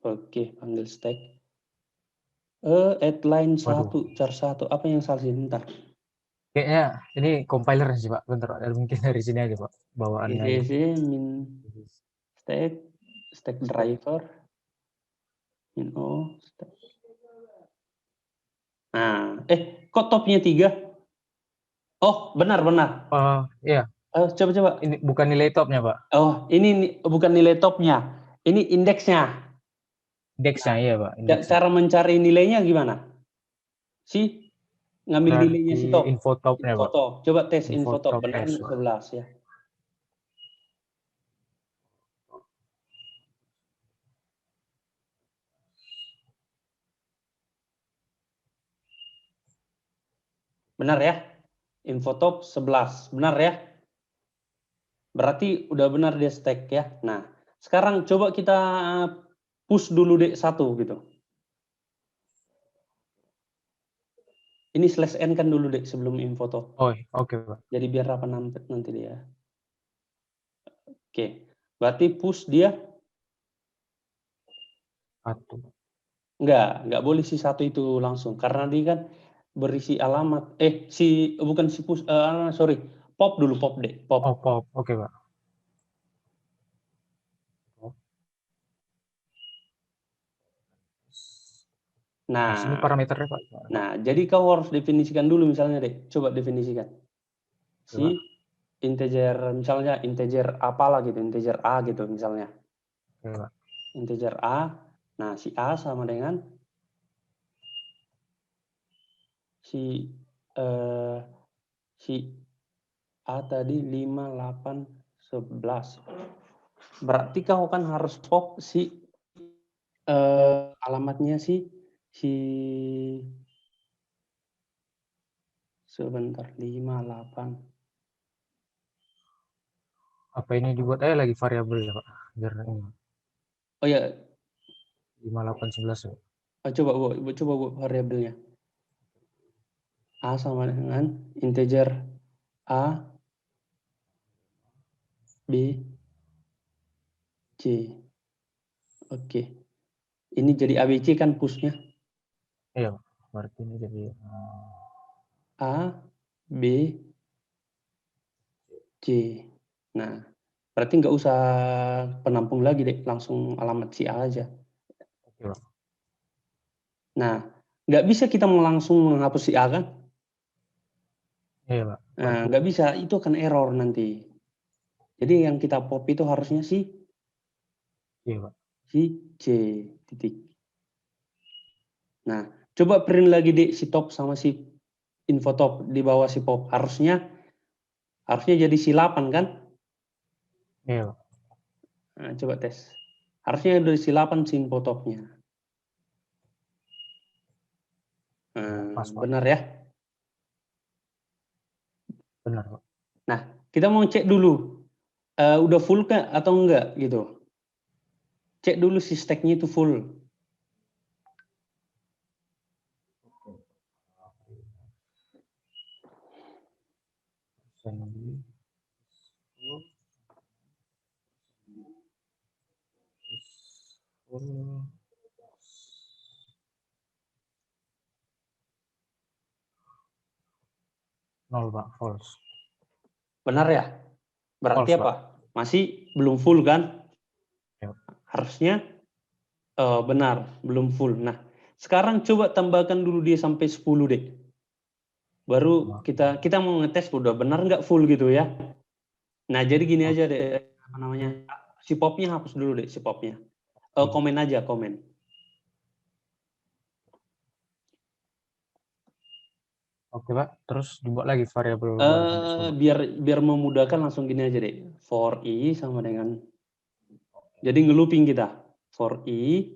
Oke, panggil stack. Add line 1, char 1. Apa yang salah sih? Bentar. Kayaknya ini compiler sih Pak. Bentar Pak. Mungkin dari sini aja Pak. Bawaannya aja. ECC min stack driver min o stack. Nah, kok topnya 3? Oh, benar. Iya. Coba. Ini bukan nilai topnya Pak. Oh, ini bukan nilai topnya. Ini indeksnya. Indeksnya iya Pak. Indeksnya. Cara mencari nilainya gimana? Ngambil nilainya si top. Info topnya Pak. Infotop. Coba tes Info infotop. top Benar S, nggak Pak. 11 ya? Benar ya? Infotop 11. Benar ya? Berarti udah benar dia stack ya. Nah, sekarang coba kita push dulu deh 1 gitu. Ini /n kan dulu deh sebelum infotop. Oh, oke Pak. Jadi biar apa nanti dia. Oke. Berarti push dia 1. enggak boleh si 1 itu langsung karena dia kan berisi alamat. Bukan si push, sorry. Pop dulu, pop deh. Pop. Oh, pop. Oke Pak. Nah, Sini parameternya Pak. Nah, jadi kau harus definisikan dulu misalnya deh. Coba definisikan. Si integer, misalnya integer apalah gitu, integer A gitu misalnya. Oke Pak. Integer A. Nah, si A sama dengan si A tadi 5, 8, 11. Berarti kau kan harus pop si alamatnya si sebentar 5, 8. Apa ini dibuat aja lagi variabel ya Pak? Biar ini. Oh ya, 5, 8, 11 ya. coba Bu variabelnya. A sama dengan integer A, B, C. Oke. Ini jadi ABC kan push-nya. Iya Pak. Berarti ini jadi A, B, C. Nah, berarti nggak usah penampung lagi deh, langsung alamat si A aja. oke Pak. Nah, nggak bisa kita langsung menghapus si A kan? Iya Pak. Nah, nggak bisa, itu akan error nanti. Jadi yang kita pop itu harusnya si Iya Pak. C titik. Nah, coba print lagi deh si top sama si info top di bawah si pop. Harusnya jadi si 8 kan? Iya Pak. Nah, coba tes. Harusnya dari si 8 si info topnya. Pas Pak. Benar ya? Benar Pak. Nah, kita mau cek dulu. Udah full kah atau enggak gitu. Cek dulu si stack-nya itu full. Nol Pak, false. Benar ya? Berarti False, apa? Masih belum full kan? Ya. Harusnya benar, belum full. Nah, sekarang coba tambahkan dulu dia sampai 10 deh. Baru kita mau ngetes udah benar nggak full gitu ya. Nah, jadi gini aja deh, apa namanya? Si popnya hapus dulu deh, si popnya. Komen aja, komen. Oke Pak, terus dibuat lagi variabel biar memudahkan langsung gini aja deh. For i sama dengan, jadi ngelooping kita. For i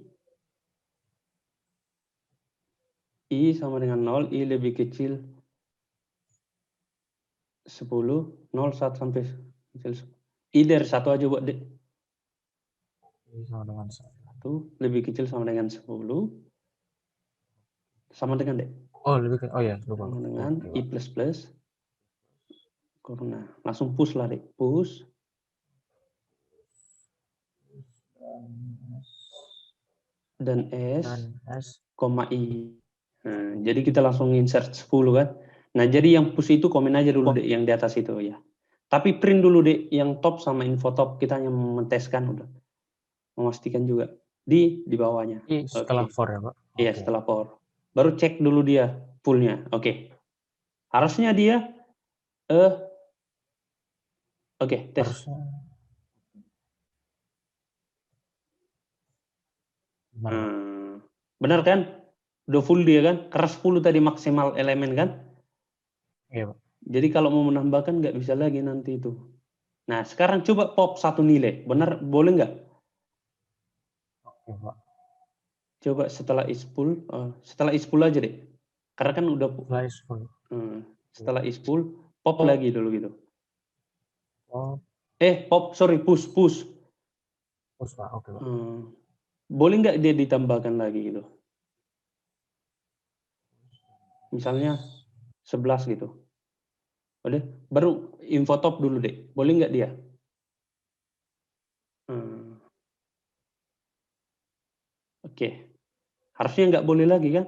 sama dengan 0, i lebih kecil 10, 0, 1 sampai kecil 10. I dari 1 aja buat deh. sama dengan 1 lebih kecil sama dengan 10. Sama dengan deh. Oh, lebih ke, oh ya, lupa. Sama dengan i plus plus. Karena langsung push lah deh. Push. Dan S, koma I. Nah, jadi kita langsung insert 10 kan. Nah, jadi yang push itu komen aja dulu deh yang di atas itu ya. Tapi print dulu deh yang top sama info top, kita hanya menteskan udah. Memastikan juga di bawahnya. Setelah Oke. for ya Pak? Iya, setelah for. Baru cek dulu dia fullnya. Oke. Harusnya dia oke, tes. Harusnya. Benar, Pak. Benar kan? Udah full dia kan? Karena 10 tadi maksimal elemen kan? Iya Pak. Jadi kalau mau menambahkan nggak bisa lagi nanti itu. Nah, sekarang coba pop satu nilai. Benar, boleh nggak? Oke Pak. Coba setelah ispool aja deh. Karena kan udah Slice full. setelah ispool pop lagi dulu gitu. Oh, Pop, sorry, push. push Pak. Oke Pak. Boleh nggak dia ditambahkan lagi gitu? Misalnya 11 gitu. Udah, baru info top dulu deh. Boleh nggak dia? Oke. Harusnya nggak boleh lagi kan?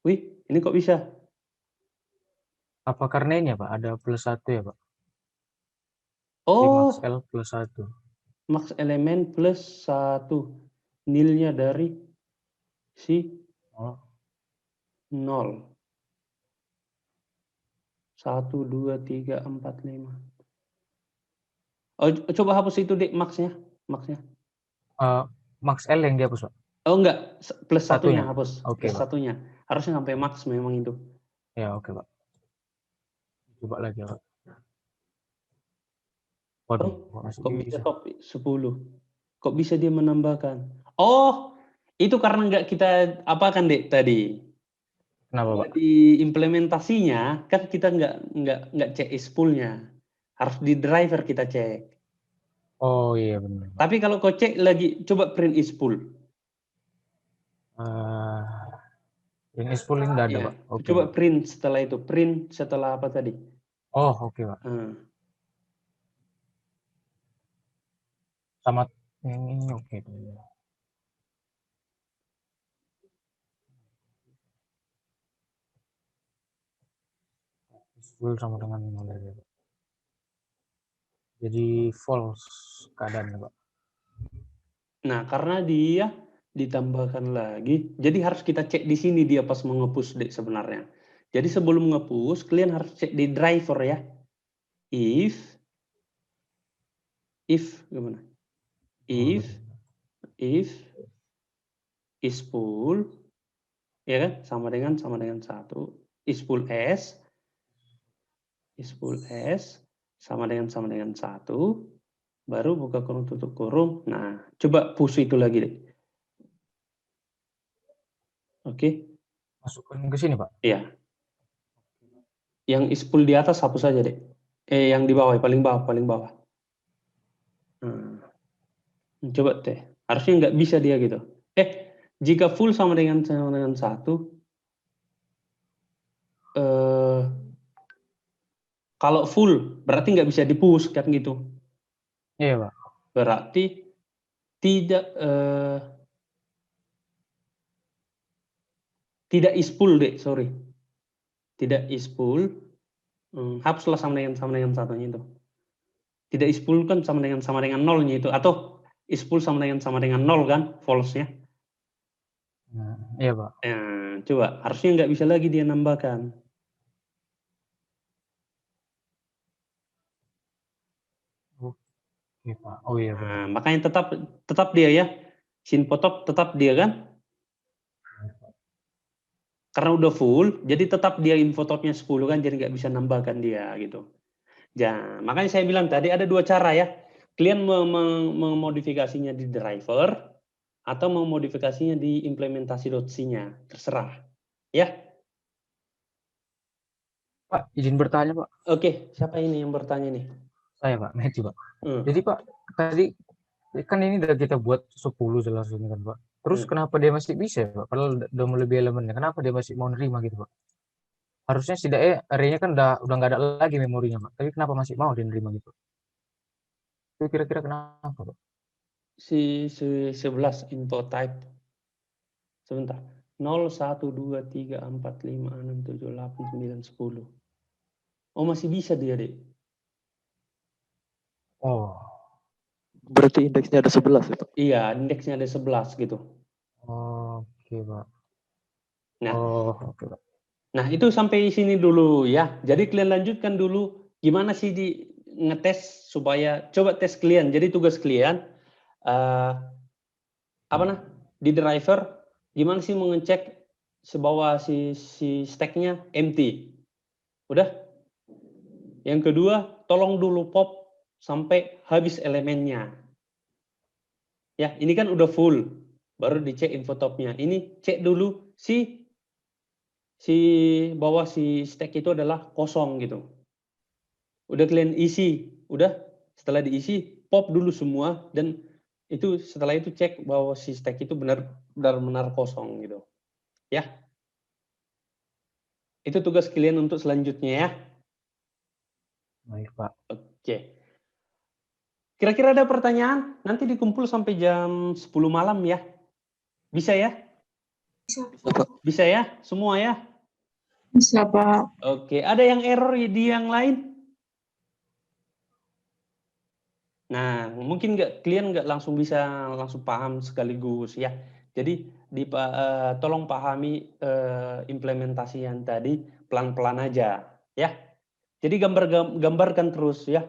Wih, ini kok bisa? Apa karena ini ya Pak? Ada +1 ya Pak? Oh, Max L +1. max elemen +1. Nilnya dari si 0. 1, 2, 3, 4, 5. Oh, coba hapus itu deh maxnya. Max L yang dihapus Pak? Oh enggak, plus satunya Satunya? hapus. Oke, Plus Pak. satunya. Harusnya sampai max memang itu. Ya oke Pak. Coba lagi Pak. Waduh, Kok bisa top 10? Kok bisa dia menambahkan? Oh, itu karena nggak kita apakan dek tadi. Kenapa Pak? Di implementasinya kan kita nggak cek ispoolnya. Harus di driver kita cek. Oh iya benar. Tapi kalau kau cek lagi, coba print ispool. Ini ispool ini nggak ada Ya, Pak. Oke, coba Pak. print setelah itu. Print setelah apa tadi? Oh oke Pak. Sama ini oke. Ispool sama dengan model. Jadi false keadaannya Pak. Nah, karena dia ditambahkan lagi, jadi harus kita cek di sini dia pas mengepus dek sebenarnya. Jadi sebelum ngepus, kalian harus cek di driver ya. If gimana? If ispool ya kan sama dengan 1 ispool s sama dengan 1 baru buka kurung tutup kurung. Nah, coba push itu lagi deh. Oke. Masukkan ke sini Pak. Iya. Yang ispool di atas hapus saja deh. Yang di bawah, paling bawah. Coba teh. Harusnya nggak bisa dia gitu. Jika full sama dengan 1, kalau full berarti nggak bisa di-push kan gitu. Iya Pak. Berarti tidak ispool deh, sorry. Tidak ispool. Hapuslah sama dengan 1-nya itu. Tidak ispool kan sama dengan 0-nya itu, atau ispool sama dengan 0 kan, false-nya. Iya Pak. Coba, harusnya nggak bisa lagi dia nambahkan. Oke Pak. Oh iya benar. Makanya tetap dia ya. Sinpotop tetap dia kan. Karena udah full, jadi tetap dia infotopnya 10 kan, jadi nggak bisa nambahkan dia gitu. Ya, makanya saya bilang tadi ada 2 cara ya. Kalian memodifikasinya di driver atau memodifikasinya di implementasi.c-nya, terserah. Ya. Pak, izin bertanya Pak. Oke, siapa ini yang bertanya nih? Saya Pak, Meti Pak. Jadi Pak, tadi kan ini udah kita buat 10 jelas ini kan Pak. Terus kenapa dia masih bisa Pak? Padahal udah lebih elemennya. Kenapa dia masih mau nerima gitu Pak? Harusnya setidaknya array-nya kan udah nggak ada lagi memorinya Pak. Tapi kenapa masih mau dia nerima gitu? Itu kira-kira kenapa Pak? 11 info type. Sebentar. 0, 1, 2, 3, 4, 5, 6, 7, 8, 9, 10. Oh, masih bisa dia, Dek. Oh, Berarti indeksnya ada 11 ya, Pak? Iya, indeksnya ada 11 gitu. oke, Pak. Nah, Oke, Pak. Nah, itu sampai sini dulu ya. Jadi kalian lanjutkan dulu gimana sih di ngetes supaya coba tes kalian. Jadi tugas kalian di driver gimana sih mengecek bahwa si stacknya empty. Udah? Yang kedua, tolong dulu pop sampai habis elemennya. Ya, ini kan udah full. Baru dicek info topnya. Ini cek dulu bahwa si stack itu adalah kosong gitu. Udah kalian isi, udah setelah diisi pop dulu semua dan itu setelah itu cek bahwa si stack itu benar-benar kosong gitu. Ya. Itu tugas kalian untuk selanjutnya ya. Baik, Pak. Oke. Kira-kira ada pertanyaan? Nanti dikumpul sampai jam 10 malam ya. Bisa ya? Bisa. Bisa ya? Semua ya? Bisa, Pak. Oke, ada yang error di yang lain? Nah, mungkin kalian nggak langsung bisa langsung paham sekaligus ya. Jadi tolong pahami implementasian tadi pelan-pelan aja ya. Jadi gambarkan terus ya.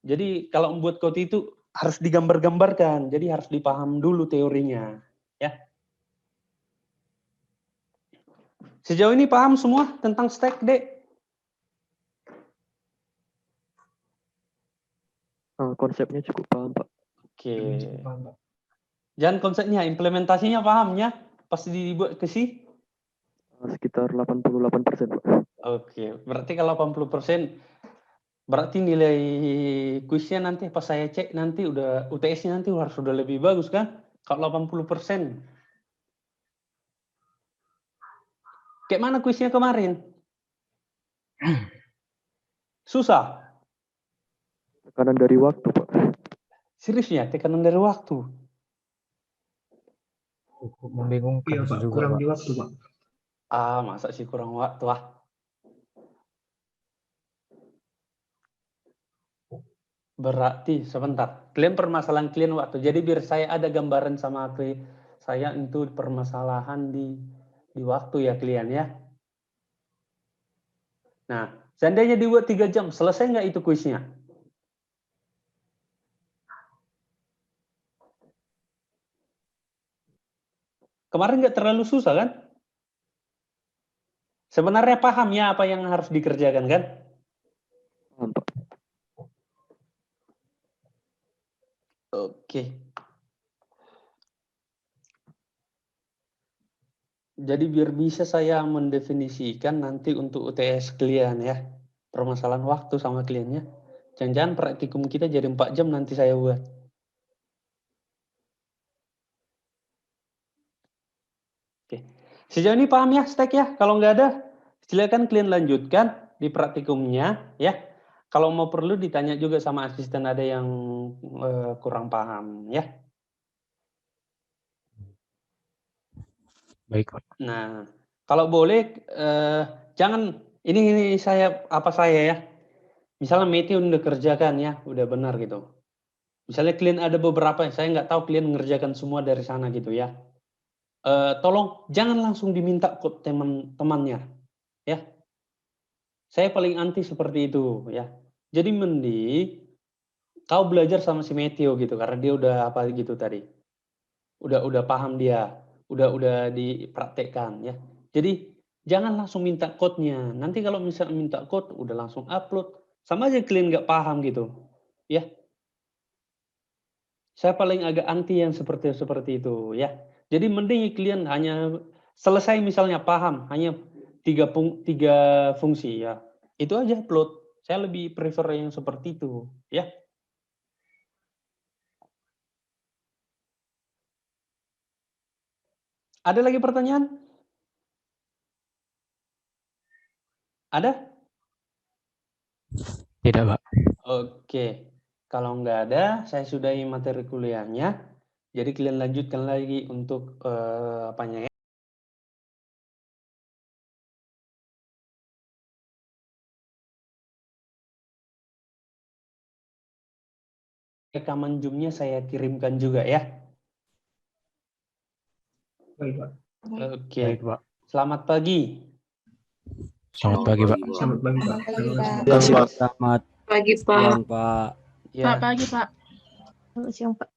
Jadi kalau membuat code itu harus digambar-gambarkan. Jadi harus dipaham dulu teorinya ya. Sejauh ini paham semua tentang stack, Dek? Konsepnya cukup paham, Pak. Oke. Jangan konsepnya, implementasinya pahamnya pasti dibuat ke sih. Sekitar 88%, Pak. Oke, berarti kalau 80%, berarti nilai kuisnya nanti pas saya cek nanti udah UTS-nya nanti harus sudah lebih bagus kan? Kalau 80%. Kayak mana kuisnya kemarin? Susah? Tekanan dari waktu, Pak. Serius ya, tekanan dari waktu? Cukup membingungkan Iya, Pak. juga, Kurang Pak. di waktu, Pak. Masa sih kurang waktu Berarti sebentar, kalian permasalahan kalian waktu. Jadi biar saya ada gambaran sama saya itu permasalahan di waktu ya kalian ya. Nah, seandainya dibuat 3 jam, selesai nggak itu kuisnya? Kemarin nggak terlalu susah kan? Sebenarnya paham ya apa yang harus dikerjakan kan? Paham, Pak. Oke. Jadi biar bisa saya mendefinisikan nanti untuk UTS kalian ya. Permasalahan waktu sama kliennya. Jangan-jangan praktikum kita jadi 4 jam nanti saya buat. Oke. Sejauh ini paham ya stack ya? Kalau nggak ada, silakan kalian lanjutkan di praktikumnya ya. Kalau mau perlu ditanya juga sama asisten ada yang kurang paham ya. Baik, Pak. Nah, kalau boleh jangan ini saya ya. Misalnya Matthew udah kerjakan ya, udah benar gitu. Misalnya kalian ada beberapa, saya nggak tahu kalian mengerjakan semua dari sana gitu ya. Tolong jangan langsung diminta kode teman-temannya ya. Saya paling anti seperti itu ya. Jadi mending kau belajar sama si Matthew gitu karena dia udah apa gitu tadi. Udah paham dia, udah dipraktekkan ya. Jadi jangan langsung minta code-nya. Nanti kalau misalnya minta code udah langsung upload, sama aja kalian nggak paham gitu. Ya. Saya paling agak anti yang seperti itu ya. Jadi mending kalian hanya selesai misalnya paham hanya tiga fungsi ya. Itu aja upload. Saya lebih prefer yang seperti itu ya. Ada lagi pertanyaan? Ada? Tidak, Pak. Oke. Kalau nggak ada, saya sudahi materi kuliahnya. Jadi kalian lanjutkan lagi untuk apanya ya? Rekaman Zoom-nya saya kirimkan juga ya. Baik, Pak. Oke. Baik, Pak. Selamat pagi. Selamat pagi, Pak. Selamat pagi, Pak. Selamat pagi, Pak. Terima kasih, Pak. Selamat Pagi, Pak. siang, Pak. Ya. Pagi, Pak. Selamat siang, Pak.